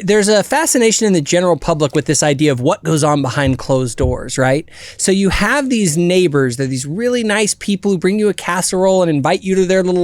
there's a fascination in the general public with this idea of what goes on behind closed doors, right? So you have these neighbors, they're these really nice people who bring you a casserole and invite you to their little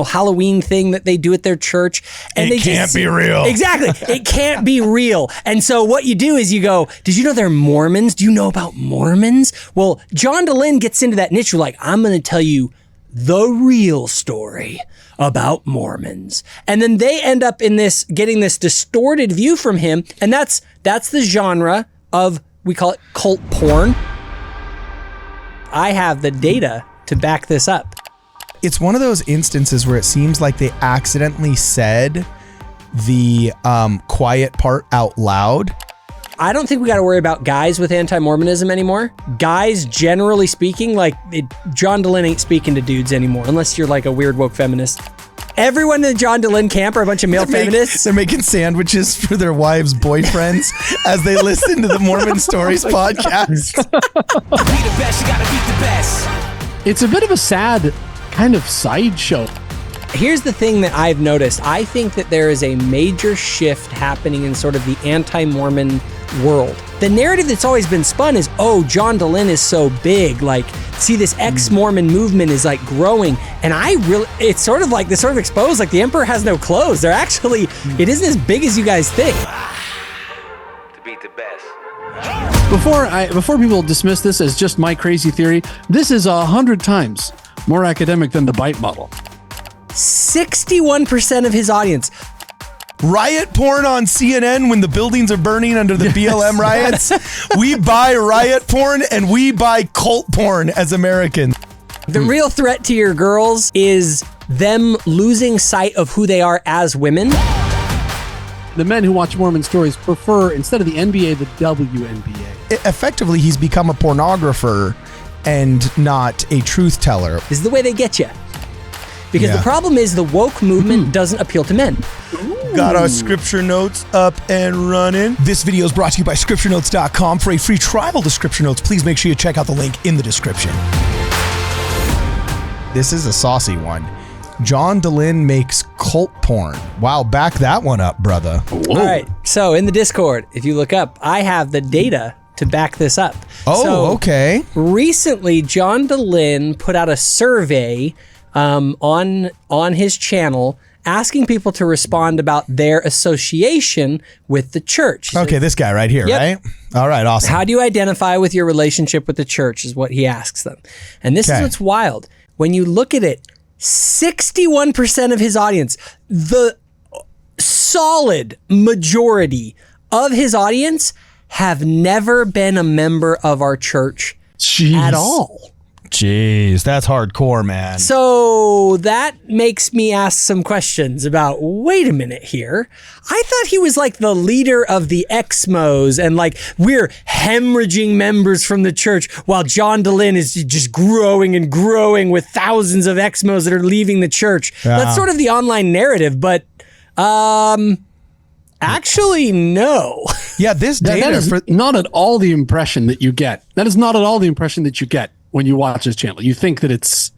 Halloween thing that they do at their church. And it can't be real. Exactly. It can't be real. And so what you do is you go, did you know they're Mormons? Do you know about Mormons? Well, John DeLynn gets into that niche. You're like, I'm going to tell you the real story about Mormons. And then they end up in getting this distorted view from him. And that's the genre of, we call it cult porn. I have the data to back this up. It's one of those instances where it seems like they accidentally said the quiet part out loud. I don't think we got to worry about guys with anti-Mormonism anymore. Guys, generally speaking, John DeLynn ain't speaking to dudes anymore, unless you're like a weird woke feminist. Everyone in the John DeLynn camp are a bunch of male feminists. They're making sandwiches for their wives' boyfriends as they listen to the Mormon Stories podcast. Be the best, you gotta beat the best. It's a bit of a sad kind of sideshow. Here's the thing that I've noticed. I think that there is a major shift happening in sort of the anti-Mormon world. The narrative that's always been spun is, oh, John DeLynn is so big. See, this ex-Mormon movement is growing. And it's sort of like this sort of exposed, the emperor has no clothes. They're actually, it isn't as big as you guys think. To beat the best. Before people dismiss this as just my crazy theory, this is 100 times more academic than the bite model. 61% of his audience. Riot porn on CNN when the buildings are burning under the BLM riots. We buy riot porn and we buy cult porn as Americans. The real threat to your girls is them losing sight of who they are as women. The men who watch Mormon Stories prefer, instead of the NBA, the WNBA. Effectively, he's become a pornographer and not a truth teller. This is the way they get you. Because the problem is the woke movement doesn't appeal to men. Got our scripture notes up and running. This video is brought to you by scripturenotes.com. For a free trial to Scripture Notes, please make sure you check out the link in the description. This is a saucy one. John DeLynn makes cult porn. Wow, back that one up, brother. Whoa. All right, so in the Discord, if you look up, I have the data to back this up. Okay. Recently, John DeLynn put out a survey on his channel asking people to respond about their association with the church. Okay, this guy right here, right? All right, awesome. How do you identify with your relationship with the church is what he asks them. And this is what's wild. When you look at it, 61% of his audience, the solid majority of his audience have never been a member of our church at all. Jeez, that's hardcore, man. So that makes me ask some questions about, wait a minute here. I thought he was like the leader of the Exmos and we're hemorrhaging members from the church while John DeLynn is just growing and growing with thousands of Exmos that are leaving the church. Yeah. That's sort of the online narrative, but actually, no. Yeah, this data... That is not at all the impression that you get. That is not at all the impression that you get when you watch his channel. You think that it's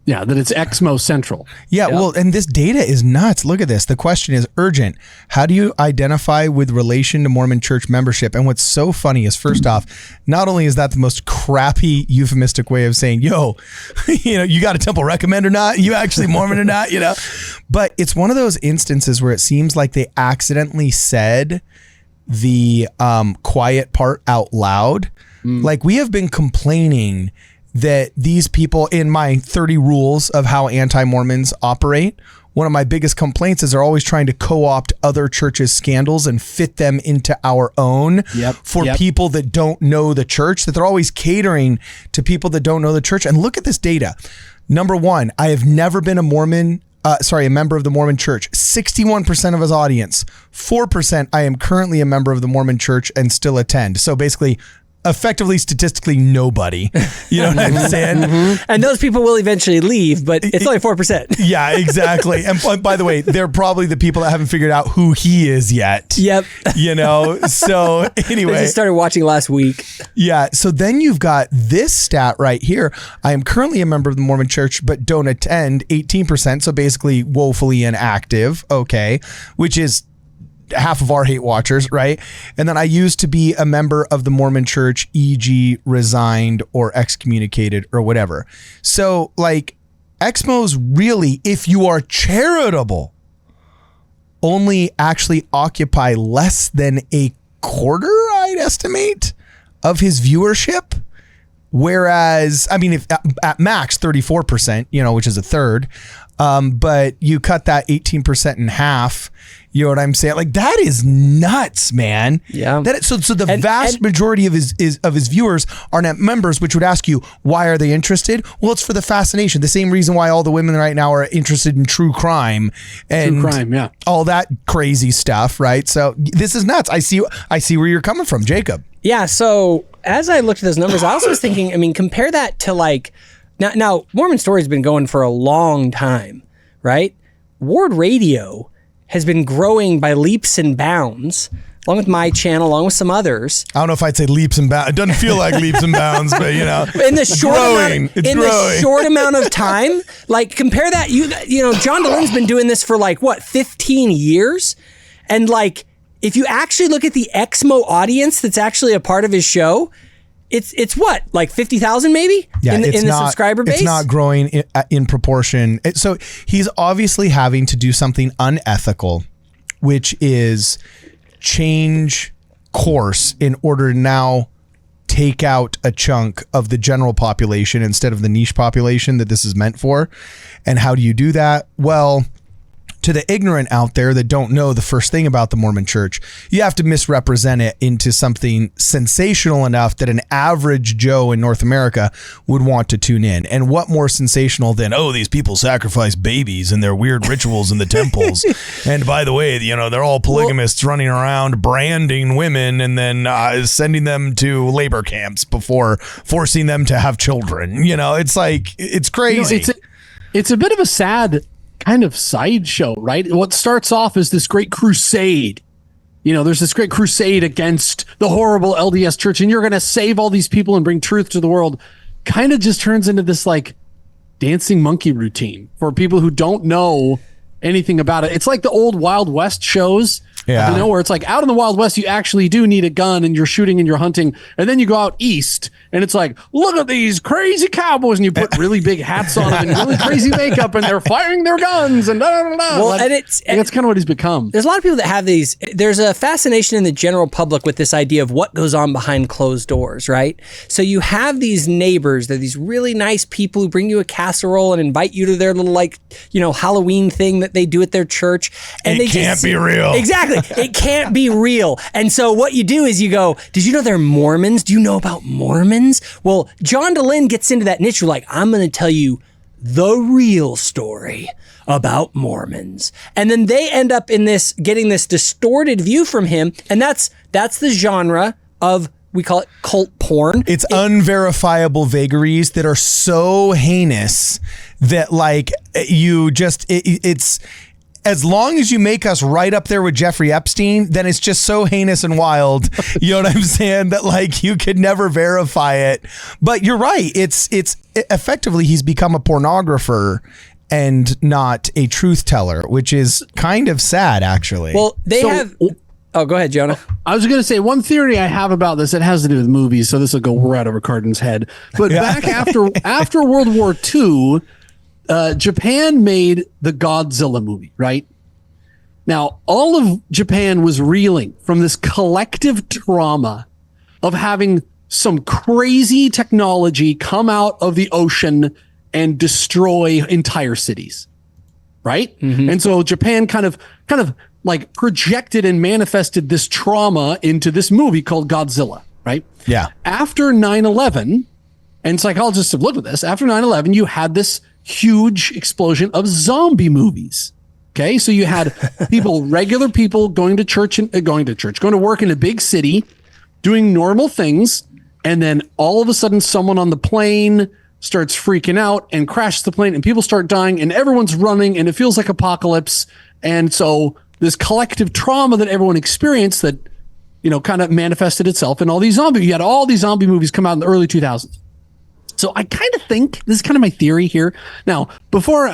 Exmo Central. Yeah, well, and this data is nuts. Look at this. The question is urgent. How do you identify with relation to Mormon church membership? And what's so funny is, first off, not only is that the most crappy euphemistic way of saying, yo, you got a temple recommend or not? You actually Mormon or not? But it's one of those instances where it seems like they accidentally said the quiet part out loud. We have been complaining that these people, in my 30 rules of how anti-Mormons operate, one of my biggest complaints is they're always trying to co-opt other churches' scandals and fit them into our own for people that don't know the church, that they're always catering to people that don't know the church. And look at this data. Number one, I have never been a member of the Mormon church. 61% of his audience. 4%, I am currently a member of the Mormon church and still attend. So basically, effectively, statistically, nobody. You know what I'm saying? And those people will eventually leave, but it's only 4%. Yeah, exactly. And by the way, they're probably the people that haven't figured out who he is yet. Yep. So anyway. They just started watching last week. Yeah. So then you've got this stat right here. I am currently a member of the Mormon church, but don't attend, 18%. So basically woefully inactive. Okay. Which is half of our hate watchers, right? And then I used to be a member of the Mormon church, e.g. resigned or excommunicated or whatever. So like Exmos really, if you are charitable, only actually occupy less than a quarter, I'd estimate, of his viewership. Whereas, I mean, if at max 34%, which is a third, but you cut that 18% in half, you know what I'm saying? Like that is nuts, man. Yeah. So the vast majority of his viewers are not members, which would ask you, why are they interested? Well, it's for the fascination. The same reason why all the women right now are interested in true crime and all that crazy stuff, right? So this is nuts. I see where you're coming from, Jacob. Yeah. So as I looked at those numbers, I also was thinking, I mean, compare that to like, now Mormon Story has been going for a long time, right? Ward Radio has been growing by leaps and bounds, along with my channel, along with some others. I don't know if I'd say leaps and bounds. It doesn't feel like leaps and bounds, but in the short amount of time, like compare that, John DeLynne's been doing this for like what, 15 years? And like, if you actually look at the Exmo audience that's actually a part of his show, it's what, like 50,000 maybe in the subscriber base? It's not growing in proportion. So he's obviously having to do something unethical, which is change course in order to now take out a chunk of the general population instead of the niche population that this is meant for. And how do you do that? Well, to the ignorant out there that don't know the first thing about the Mormon church, you have to misrepresent it into something sensational enough that an average Joe in North America would want to tune in. And what more sensational than, these people sacrifice babies and their weird rituals in the temples. And by the way, they're all polygamists running around branding women and then sending them to labor camps before forcing them to have children. It's like, it's crazy. It's a bit of a sad kind of sideshow, right? What starts off as this great crusade, there's this great crusade against the horrible LDS church, and you're going to save all these people and bring truth to the world, kind of just turns into this like dancing monkey routine for people who don't know anything about it. It's like the old Wild West shows, where it's like out in the Wild West, you actually do need a gun and you're shooting and you're hunting. And then you go out east and it's like, look at these crazy cowboys. And you put really big hats on them and really crazy makeup and they're firing their guns and da da da. Well, and that's kind of what he's become. There's a lot of people that have these. There's a fascination in the general public with this idea of what goes on behind closed doors, right? So you have these neighbors, they're these really nice people who bring you a casserole and invite you to their little Halloween thing that they do at their church. And it can't be real. Exactly. It can't be real. And so what you do is you go, did you know they're Mormons? Do you know about Mormons? Well, John DeLynne gets into that niche. You're like, I'm going to tell you the real story about Mormons. And then they end up in this, getting this distorted view from him. And that's the genre of, we call it cult porn. It's unverifiable vagaries that are so heinous that like it's as long as you make us right up there with Jeffrey Epstein, then it's just so heinous and wild. You know what I'm saying? That like you could never verify it. But you're right. It's effectively he's become a pornographer and not a truth teller, which is kind of sad, actually. Well, Oh, go ahead, Jonah. I was going to say one theory I have about this. It has to do with movies, so this will go right over Cardin's head. But back after World War II, Japan made the Godzilla movie, right? Now, all of Japan was reeling from this collective trauma of having some crazy technology come out of the ocean and destroy entire cities, right? Mm-hmm. And so Japan kind of like projected and manifested this trauma into this movie called Godzilla, right? Yeah. After 9/11, and psychologists have looked at this, after 9/11, you had this huge explosion of zombie movies. Okay. So you had regular people going to work in a big city, doing normal things. And then all of a sudden someone on the plane starts freaking out and crashes the plane and people start dying and everyone's running and it feels like apocalypse. And so this collective trauma that everyone experienced that, kind of manifested itself in all these you had all these zombie movies come out in the early 2000s. So I kind of think this is kind of my theory here. Now, before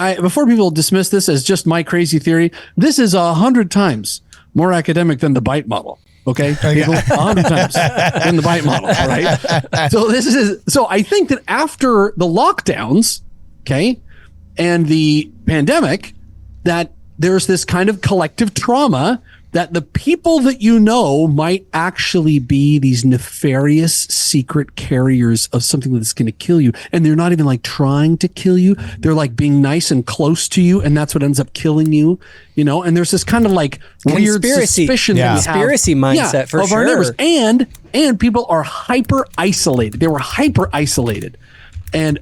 people dismiss this as just my crazy theory, this is 100 times more academic than the bite model. Okay, people, 100 times than the bite model. Right. So I think that after the lockdowns, okay, and the pandemic, that there's this kind of collective trauma that the people that you know might actually be these nefarious secret carriers of something that's going to kill you. And they're not even like trying to kill you. They're like being nice and close to you. And that's what ends up killing you, you know? And there's this kind of like weird suspicion that we have. Conspiracy mindset for of sure. Our neighbors. And people are hyper isolated. They were hyper isolated and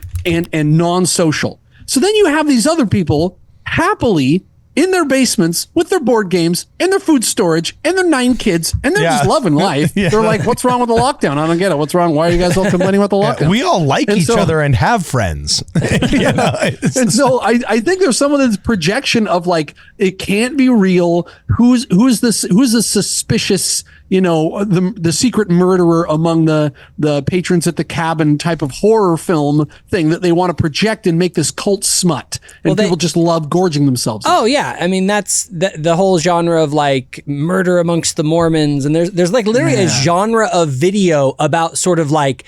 non-social. So then you have these other people happily in their basements with their board games and their food storage and their 9 kids, and they're just loving life. They're like, what's wrong with the lockdown? I don't get it. What's wrong? Why are you guys all complaining about the lockdown? We all like each other and have friends. You know, and so I think there's some of this projection of like, it can't be real. Who's the suspicious, you know, the secret murderer among the patrons at the cabin type of horror film thing that they want to project and make this cult smut, and people just love gorging themselves. Oh yeah, I mean that's the whole genre of like murder amongst the Mormons, and there's like literally a genre of video about sort of like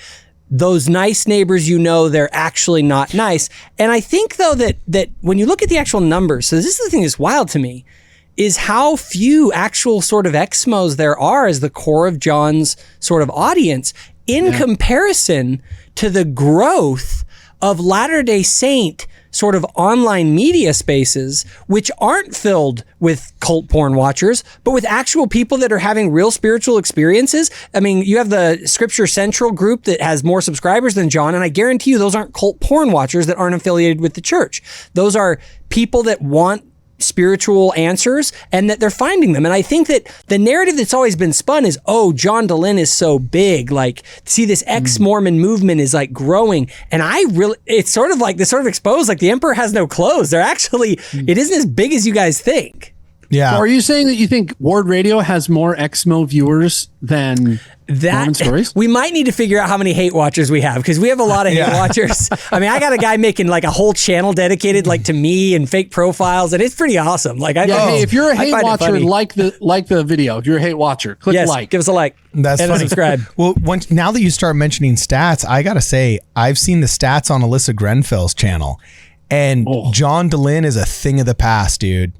those nice neighbors, you know, they're actually not nice. And I think though that when you look at the actual numbers, so this is the thing that's wild to me, is how few actual sort of Exmos there are as the core of John's sort of audience in comparison to the growth of Latter-day Saint sort of online media spaces, which aren't filled with cult porn watchers, but with actual people that are having real spiritual experiences. I mean, you have the Scripture Central group that has more subscribers than John, and I guarantee you those aren't cult porn watchers that aren't affiliated with the church. Those are people that want spiritual answers and that they're finding them. And I think that the narrative that's always been spun is, oh, John Dehlin is so big, like see this ex-Mormon movement is like growing. And it's sort of like this sort of exposed, like the emperor has no clothes. They're actually, it isn't as big as you guys think. Yeah. So are you saying that you think Ward Radio has more Exmo viewers than Mormon Stories? We might need to figure out how many hate watchers we have, because we have a lot of hate watchers. I mean, I got a guy making like a whole channel dedicated like to me and fake profiles, and it's pretty awesome. Like, hey, if you're a hate watcher, like the video. If you're a hate watcher, click like. Give us a like. That's and funny. Subscribe. Well, now that you start mentioning stats, I gotta say I've seen the stats on Alyssa Grenfell's channel, and John Dehlin is a thing of the past, dude.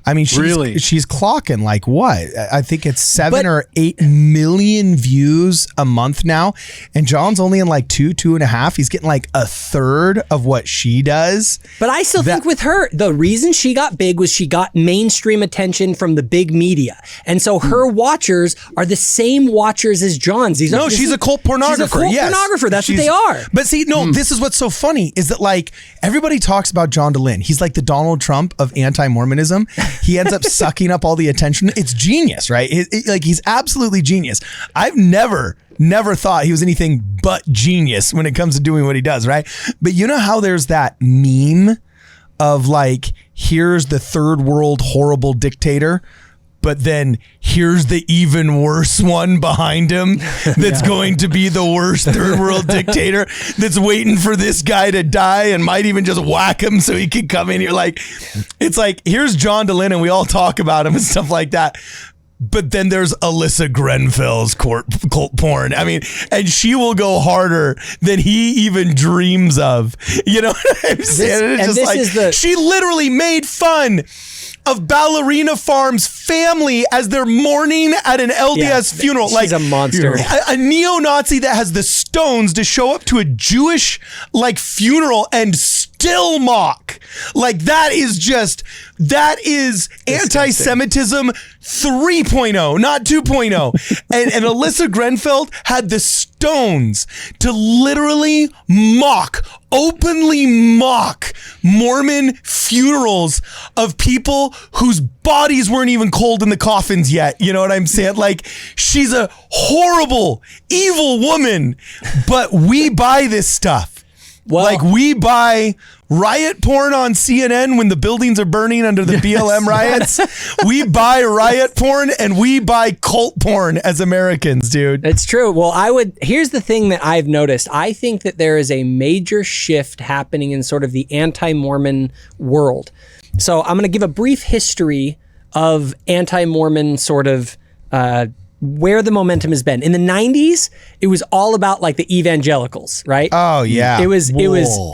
I mean, she's clocking like what? I think it's 7 or 8 million views a month now. And John's only in like 2.5. He's getting like a third of what she does. But I still think with her, the reason she got big was she got mainstream attention from the big media. And so her watchers are the same watchers as John's. She's a cult pornographer. She's a cult pornographer. That's what they are. But see, this is what's so funny is that like everybody talks about John Dehlin. He's like the Donald Trump of anti-Mormonism. He ends up sucking up all the attention. It's genius, right? Like he's absolutely genius. I've never thought he was anything but genius when it comes to doing what he does, right? But you know how there's that meme of like, here's the third world horrible dictator, but then here's the even worse one behind him that's going to be the worst third world dictator that's waiting for this guy to die and might even just whack him so he can come in here. Like, it's like, here's John Dehlin and we all talk about him and stuff like that. But then there's Alyssa Grenfell's cult porn. I mean, and she will go harder than he even dreams of. You know what I'm saying? It's just like, she literally made fun of Ballerina Farm's family as they're mourning at an LDS funeral. She's a monster. A neo-Nazi that has the stones to show up to a Jewish like funeral and still mock. Like that is anti-Semitism 3.0, not 2.0. and Alyssa Grenfell had the stones to literally openly mock Mormon funerals of people whose bodies weren't even cold in the coffins yet. You know what I'm saying? Like, she's a horrible, evil woman, but we buy this stuff. Well, like we buy riot porn on CNN when the buildings are burning under the BLM riots. We buy riot porn and we buy cult porn as Americans, dude. It's true. Well, here's the thing that I've noticed. I think that there is a major shift happening in sort of the anti-Mormon world. So I'm going to give a brief history of anti-Mormon sort of where the momentum has been. In the 90s, it was all about like the evangelicals, right? Oh yeah. It was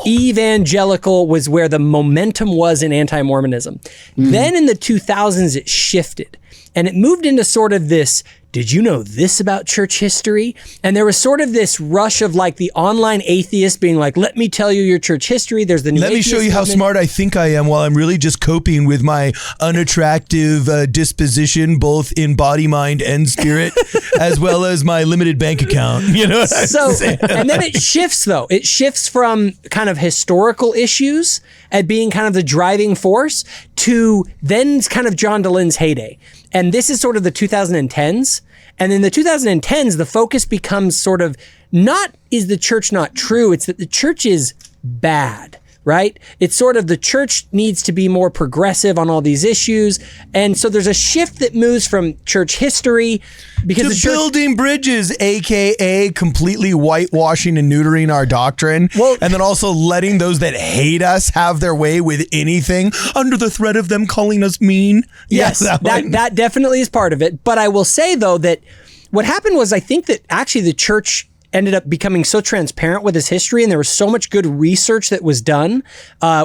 evangelical was where the momentum was in anti-Mormonism. Then in the 2000s, it shifted and it moved into sort of this, did you know this about church history? And there was sort of this rush of like the online atheist being like, let me tell you your church history. There's the new Let me show you how smart I think I am while I'm really just coping with my unattractive disposition, both in body, mind, and spirit, as well as my limited bank account. You know what I'm saying? And then it shifts though. It shifts from kind of historical issues at being kind of the driving force to then kind of John DeLynne's heyday. And this is sort of the 2010s. And in the 2010s, the focus becomes sort of not, is the church not true? It's that the church is bad, right? It's sort of the church needs to be more progressive on all these issues. And so there's a shift that moves from church history because to the church, building bridges, aka completely whitewashing and neutering our doctrine, and then also letting those that hate us have their way with anything under the threat of them calling us mean. Yes, that definitely is part of it. But I will say though that what happened was I think that actually the church ended up becoming so transparent with its history, and there was so much good research that was done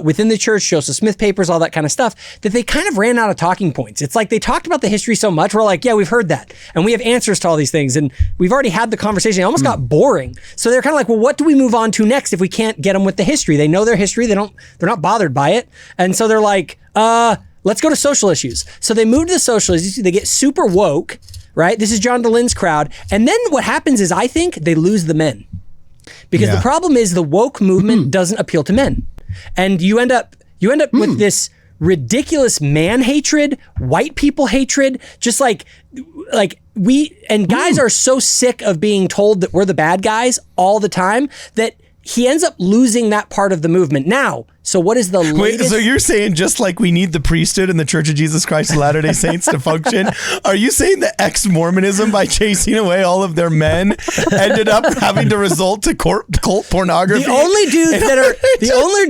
within the church, Joseph Smith papers, all that kind of stuff, that they kind of ran out of talking points. It's like they talked about the history so much, we're like, yeah, we've heard that, and we have answers to all these things, and we've already had the conversation. It almost got boring. So they're kind of like, well, what do we move on to next if we can't get them with the history? They know their history. They're not bothered by it. And so they're like, let's go to social issues. So they move to the social issues. They get super woke, right? This is John DeLynne's crowd. And then what happens is I think they lose the men. Because the problem is the woke movement doesn't appeal to men. And you end up with this ridiculous man hatred, white people hatred, just like guys are so sick of being told that we're the bad guys all the time that he ends up losing that part of the movement. Now, so what is the latest? Wait, so you're saying just like we need the priesthood in the Church of Jesus Christ of Latter-day Saints to function, are you saying that ex-Mormonism, by chasing away all of their men, ended up having to result to cult pornography? The only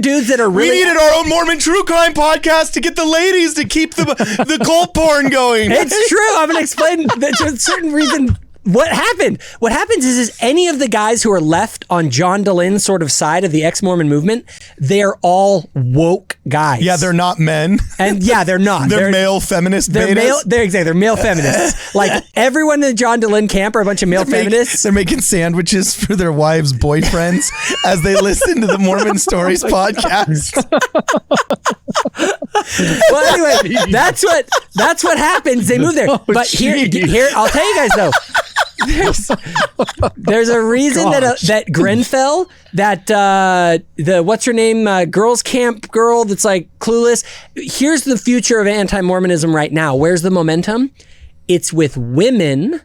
dudes that are really... We needed our own Mormon true crime podcast to get the ladies to keep the cult porn going. It's true. I'm going to explain that to a certain reason. What happens is any of the guys who are left on John DeLynne's sort of side of the ex-Mormon movement, they're all woke guys. Yeah, they're not men. And yeah, they're not. They're male feminists. They're male feminists. Like everyone in the John DeLynne camp are a bunch of male feminists. They're making sandwiches for their wives' boyfriends as they listen to the Mormon Stories podcast. Well, anyway, that's what happens. They move there. But here, I'll tell you guys though. There's a reason that Grenfell, that the what's her name, girls camp girl that's like clueless. Here's the future of anti-Mormonism right now. Where's the momentum? It's with women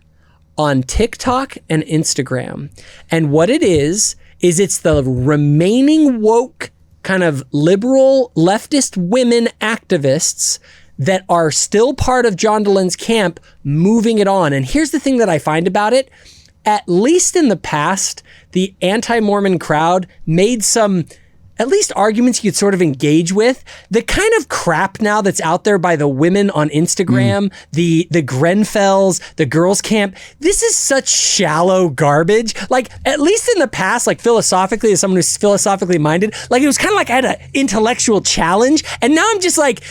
on TikTok and Instagram. And what it is it's the remaining woke kind of liberal leftist women activists that are still part of John DeLynne's camp moving it on. And here's the thing that I find about it. At least in the past, the anti-Mormon crowd made some, at least arguments you could sort of engage with. The kind of crap now that's out there by the women on Instagram, the Grenfells, the girls camp, this is such shallow garbage. Like, at least in the past, like philosophically, as someone who's philosophically minded, like it was kind of like I had an intellectual challenge. And now I'm just like,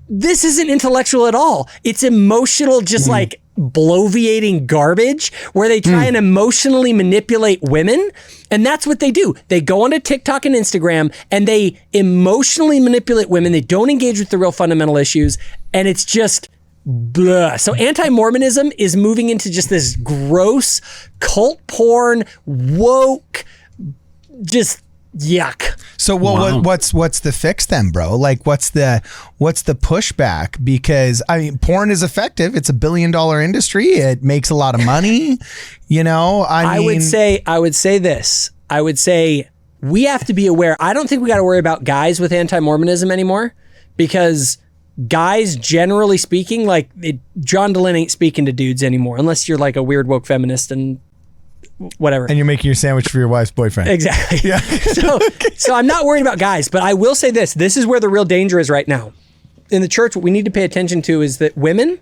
this isn't intellectual at all. It's emotional, just like bloviating garbage where they try and emotionally manipulate women. And that's what they do. They go onto TikTok and Instagram and they emotionally manipulate women. They don't engage with the real fundamental issues. And it's just blah. So anti-Mormonism is moving into just this gross cult porn, woke, just yuck. So what's the fix then, bro? Like what's the pushback? Because I mean, porn is effective. It's $1 billion industry. It makes a lot of money. You know, I would say this. I would say we have to be aware. I don't think we got to worry about guys with anti-Mormonism anymore, because guys, generally speaking, like John DeLynne ain't speaking to dudes anymore, unless you're like a weird woke feminist and whatever. And you're making your sandwich for your wife's boyfriend. Exactly. Yeah. So I'm not worried about guys, but I will say this. This is where the real danger is right now. in the church, what we need to pay attention to is that women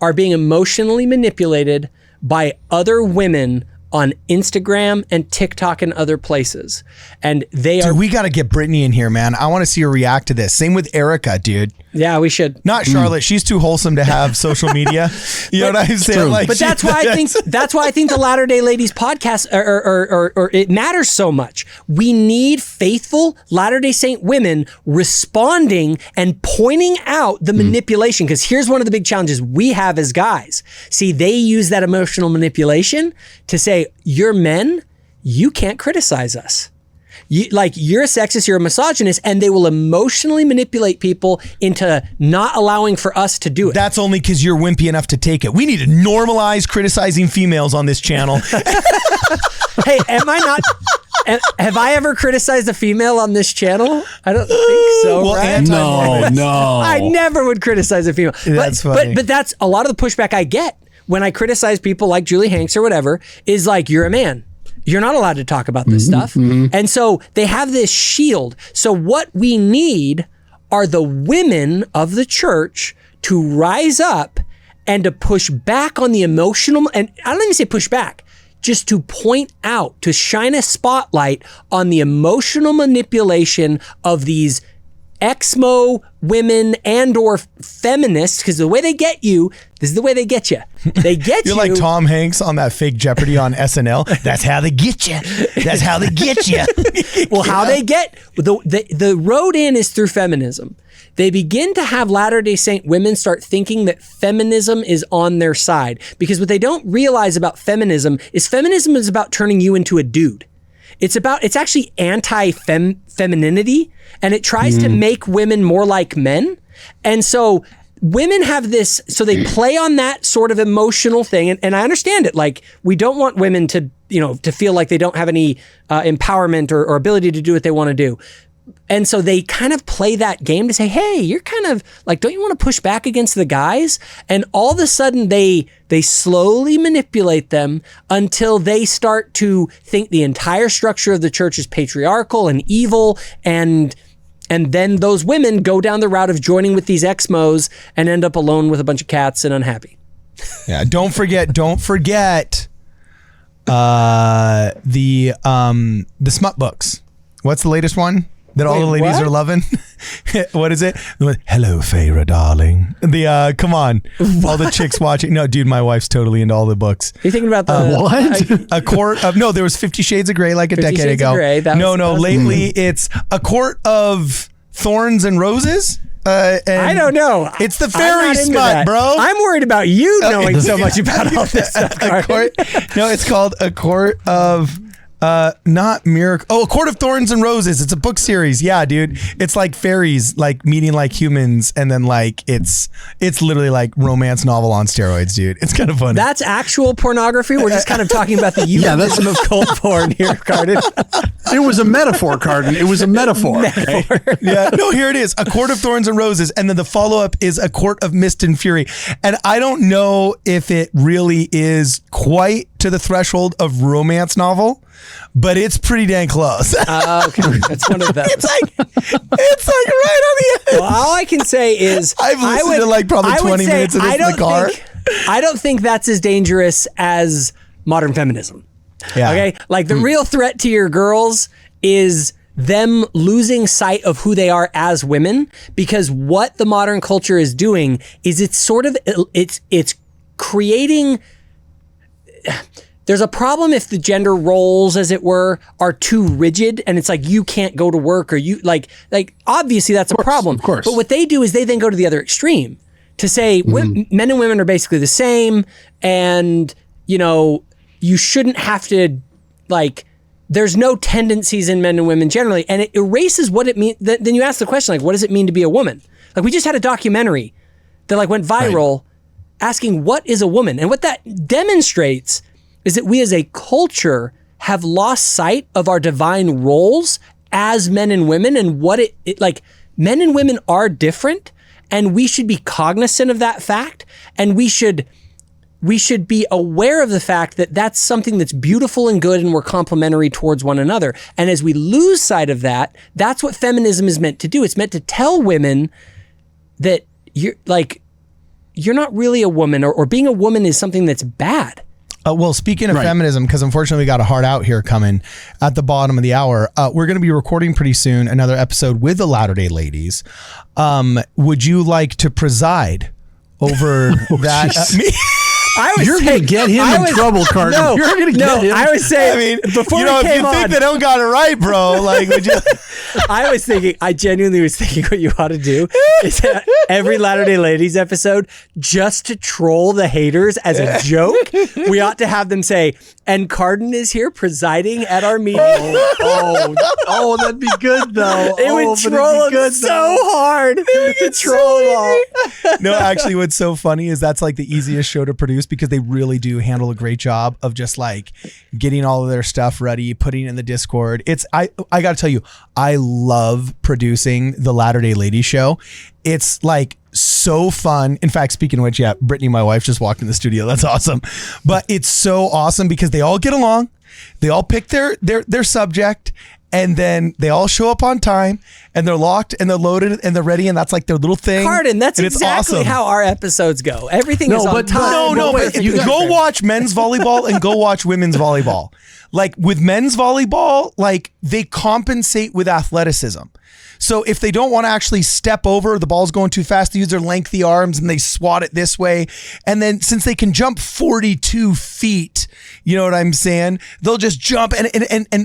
are being emotionally manipulated by other women on Instagram and TikTok and other places. And they are... Dude, we got to get Brittany in here, man. I want to see her react to this. Same with Erica, dude. Yeah, we should. Not Charlotte. She's too wholesome to have social media. You know what I'm saying? Like, but that's why I think the Latter-day Ladies podcast or it matters so much. We need faithful Latter-day Saint women responding and pointing out the manipulation. Because here's one of the big challenges we have as guys. See, they use that emotional manipulation to say, you're men, you can't criticize us. You're a sexist, you're a misogynist, and they will emotionally manipulate people into not allowing for us to do it. That's only because you're wimpy enough to take it. We need to normalize criticizing females on this channel. Hey, am I not? Have I ever criticized a female on this channel? I don't think so. Well, right? No. I never would criticize a female. That's funny. But that's a lot of the pushback I get when I criticize people like Julie Hanks or whatever is like, you're a man. You're not allowed to talk about this stuff. And so they have this shield. So what we need are the women of the church to rise up and to push back on the emotional, and I don't even say push back, just to point out, to shine a spotlight on the emotional manipulation of these exmo women and or feminists, because the way they get you, this is the way they get you. They get You're like Tom Hanks on that fake Jeopardy on SNL. That's how they get you. That's how they get you. Well, how they get, the road in is through feminism. They begin to have Latter-day Saint women start thinking that feminism is on their side, because what they don't realize about feminism is about turning you into a dude. It's actually anti-femininity, and it tries to make women more like men. And so women have this, so they play on that sort of emotional thing. And I understand it. Like, we don't want women to feel like they don't have any empowerment or ability to do what they want to do. And so they kind of play that game to say, hey, you're kind of like, don't you want to push back against the guys? And all of a sudden they slowly manipulate them until they start to think the entire structure of the church is patriarchal and evil. And then those women go down the route of joining with these exmos and end up alone with a bunch of cats and unhappy. Yeah. Don't forget the smut books. What's the latest one that all the ladies are loving? What is it? Hello, Feyre, darling. Come on, all the chicks watching. No, dude, my wife's totally into all the books. Are you thinking about the what? A court of there was 50 Shades of Grey like a decade Shades ago. of Grey, Lately it's A Court of Thorns and Roses. And I don't know. It's the fairy smut, bro. I'm worried about you knowing so much about all this stuff. It's called A Court of not Miracle. Oh, A Court of Thorns and Roses. It's a book series. Yeah, dude. It's like fairies like meeting like humans, and then like it's literally like romance novel on steroids, dude. It's kind of funny. That's actual pornography. We're just kind of talking about the euphemism of cold porn here, Cardin. It was a metaphor, Cardin. It was a metaphor. Yeah. No, here it is. A Court of Thorns and Roses. And then the follow-up is A Court of Mist and Fury. And I don't know if it really is quite to the threshold of romance novel, but it's pretty dang close. Okay. That's one of those. It's like right on the edge. Well, all I can say is I've listened to like probably 20 minutes of this in the car. I don't think that's as dangerous as modern feminism. Yeah. Okay. Like the real threat to your girls is them losing sight of who they are as women, because what the modern culture is doing is it's creating. There's a problem if the gender roles, as it were, are too rigid, and it's like you can't go to work, or you like obviously that's a problem. Of course. But what they do is they then go to the other extreme to say men and women are basically the same, and you shouldn't have to there's no tendencies in men and women generally, and it erases what it means. Then you ask the question, like, what does it mean to be a woman? Like, we just had a documentary that went viral asking what is a woman, and what that demonstrates is that we as a culture have lost sight of our divine roles as men and women, and what men and women are different, and we should be cognizant of that fact, and we should be aware of the fact that that's something that's beautiful and good, and we're complementary towards one another. And as we lose sight of that, that's what feminism is meant to do. It's meant to tell women that you're not really a woman, or being a woman is something that's bad. Well, speaking of feminism, because unfortunately we got a hard out here coming at the bottom of the hour, we're going to be recording pretty soon another episode with the Latter-day Ladies. Would you like to preside over that? You're going to get him in trouble, Carter. No, you're going to get him. I was saying, before if you think they don't got it right, bro, like, would you? I genuinely was thinking what you ought to do is every Latter-day Ladies episode, just to troll the haters as a joke, we ought to have them say, and Carden is here presiding at our meeting. Oh, that'd be good, though. It would troll them so hard. It would troll them all. No, actually, what's so funny is that's like the easiest show to produce because they really do handle a great job of just like getting all of their stuff ready, putting it in the Discord. I got to tell you, I love producing the Latter-day Ladies show. It's like so fun. In fact, speaking of which, yeah, Brittany, my wife, just walked in the studio. That's awesome. But it's so awesome because they all get along. They all pick their subject, and then they all show up on time, and they're locked, and they're loaded, and they're ready, and that's like their little thing. Carden, that's exactly awesome. how our episodes go. Everything is on time. But go watch men's volleyball and go watch women's volleyball. Like with men's volleyball, like they compensate with athleticism. So if they don't want to actually step over, the ball's going too fast, they use their lengthy arms and they swat it this way. And then since they can jump 42 feet, you know what I'm saying? They'll just jump. And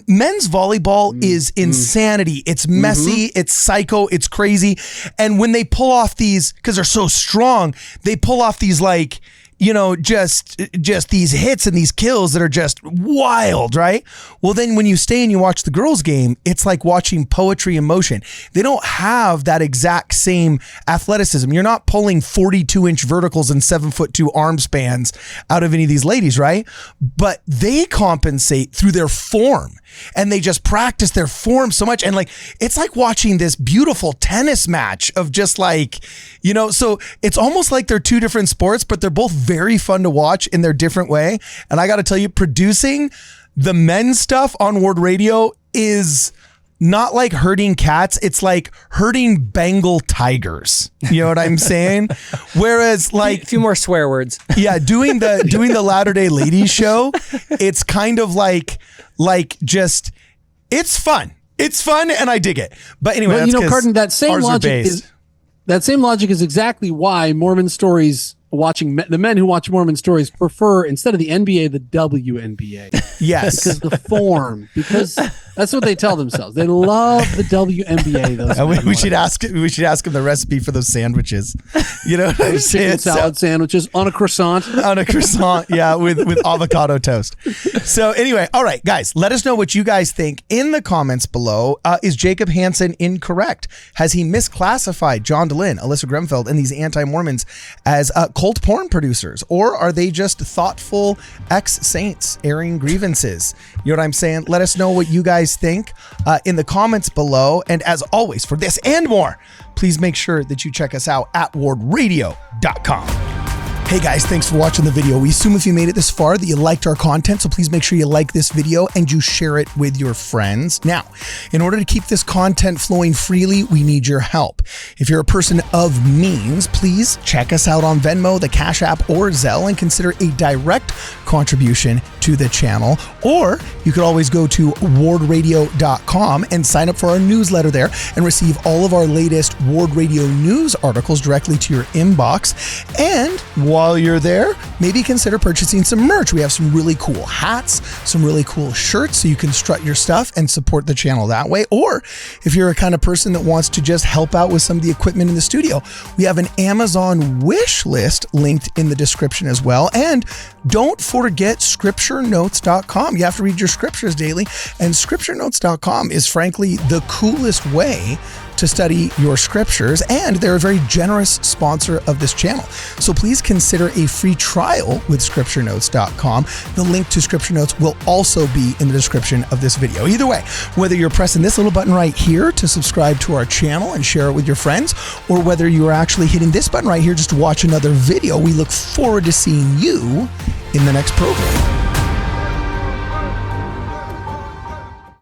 men's volleyball is insanity. It's messy. It's psycho. It's crazy. And when they pull off these, because they're so strong, they pull off these like, you know, just these hits and these kills that are just wild, right? Well, then when you stay and you watch the girls' game, it's like watching poetry in motion. They don't have that exact same athleticism. You're not pulling 42-inch verticals and 7'2" arm spans out of any of these ladies, right? But they compensate through their form. And they just practice their form so much. And like, it's like watching this beautiful tennis match of just like, you know, so it's almost like they're two different sports, but they're both very fun to watch in their different way. And I got to tell you, producing the men's stuff on Ward Radio is not like herding cats. It's like herding Bengal tigers. You know what I'm saying? Whereas like a few more swear words. Yeah. Doing the Latter-day Ladies show, it's kind of like just, it's fun. It's fun and I dig it. But anyway, well, you know, Carden, that same logic is exactly why Mormon stories the men who watch Mormon stories prefer, instead of the NBA, the WNBA. Yes. Because the form, because that's what they tell themselves. They love the WNBA. We should ask them the recipe for those sandwiches. You know what I'm saying? Chicken salad sandwiches on a croissant. On a croissant, yeah, with avocado toast. So anyway, all right, guys, let us know what you guys think in the comments below. Is Jacob Hansen incorrect? Has he misclassified John Dehlin, Alyssa Gremfeld, and these anti-Mormons as cult porn producers? Or are they just thoughtful ex-saints airing grievances? You know what I'm saying? Let us know what you guys think in the comments below. And as always, for this and more, please make sure that you check us out at wardradio.com. Hey guys, thanks for watching the video. We assume if you made it this far that you liked our content, so please make sure you like this video and you share it with your friends. Now, in order to keep this content flowing freely, we need your help. If you're a person of means, please check us out on Venmo, the Cash App, or Zelle and consider a direct contribution to the channel. Or you could always go to wardradio.com and sign up for our newsletter there and receive all of our latest Ward Radio news articles directly to your inbox. And while you're there, maybe consider purchasing some merch. We have some really cool hats, some really cool shirts, so you can strut your stuff and support the channel that way. Or if you're a kind of person that wants to just help out with some of the equipment in the studio, we have an Amazon wish list linked in the description as well. And don't forget scripturenotes.com. You have to read your scriptures daily, and scripturenotes.com is frankly the coolest way to study your scriptures, and they're a very generous sponsor of this channel. So please consider a free trial with scripturenotes.com. The link to Scripture Notes will also be in the description of this video. Either way, whether you're pressing this little button right here to subscribe to our channel and share it with your friends, or whether you are actually hitting this button right here just to watch another video, we look forward to seeing you in the next program.